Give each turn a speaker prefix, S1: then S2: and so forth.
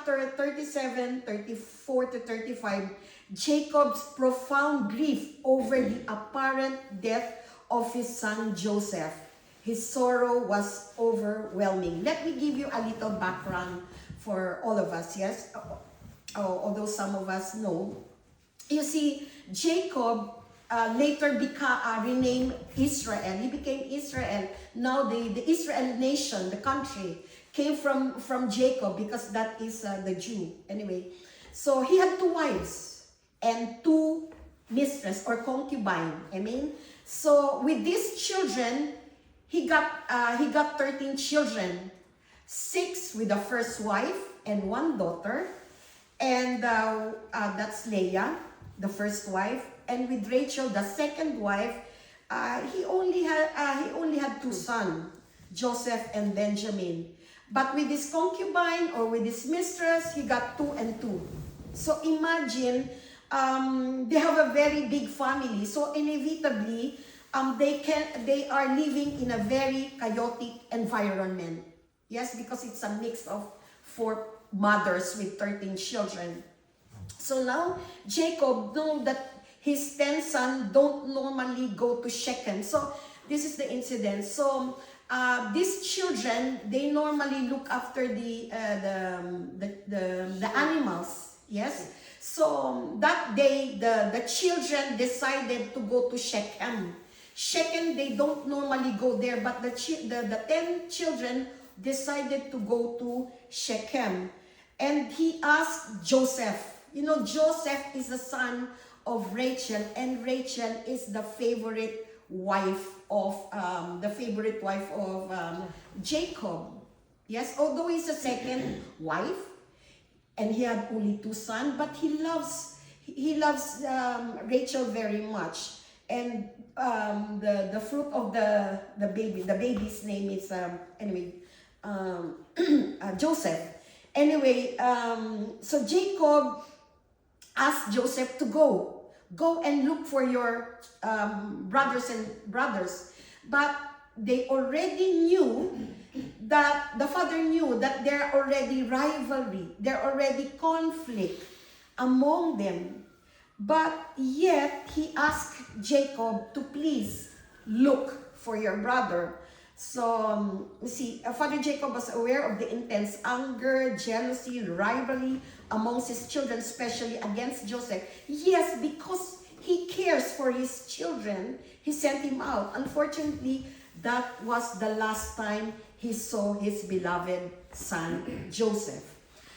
S1: Chapter 37, 34 to 35, Jacob's profound grief over the apparent death of his son Joseph. His sorrow was overwhelming. Let me give you a little background for all of us, yes? Although some of us know. You see, Jacob later renamed Israel. He became Israel. Now the Israel nation, the country, came from Jacob because that is the Jew. Anyway, so he had 2 wives and 2 mistress or concubine. I mean, so with these children, he got 13 children, 6 with the first wife and 1 daughter, and that's Leah, the first wife, and with Rachel, the second wife, he only had 2 sons, Joseph and Benjamin. But with his concubine or with his mistress, he got 2 and 2. So imagine, they have a very big family. So inevitably, they are living in a very chaotic environment. Yes, because it's a mix of 4 mothers with 13 children. So now Jacob knows that his 10 sons don't normally go to Shechem. So this is the incident. So these children, they normally look after the animals. Yes. So that day, the children decided to go to Shechem. Shechem, they don't normally go there, but the 10 children decided to go to Shechem. And he asked Joseph. You know, Joseph is the son of Rachel, and Rachel is the favorite wife of Jacob. Yes, although he's a second wife, and he had only 2 sons, but he loves Rachel very much. And the fruit of the baby's name is Joseph. Anyway, so Jacob asked Joseph to go and look for your brothers. But they already knew that, the father knew that there already rivalry, there already conflict among them. But yet, he asked Jacob to please look for your brother. So, you see, Father Jacob was aware of the intense anger, jealousy, rivalry amongst his children, especially against Joseph. Yes, because he cares for his children, he sent him out. Unfortunately, that was the last time he saw his beloved son, Joseph.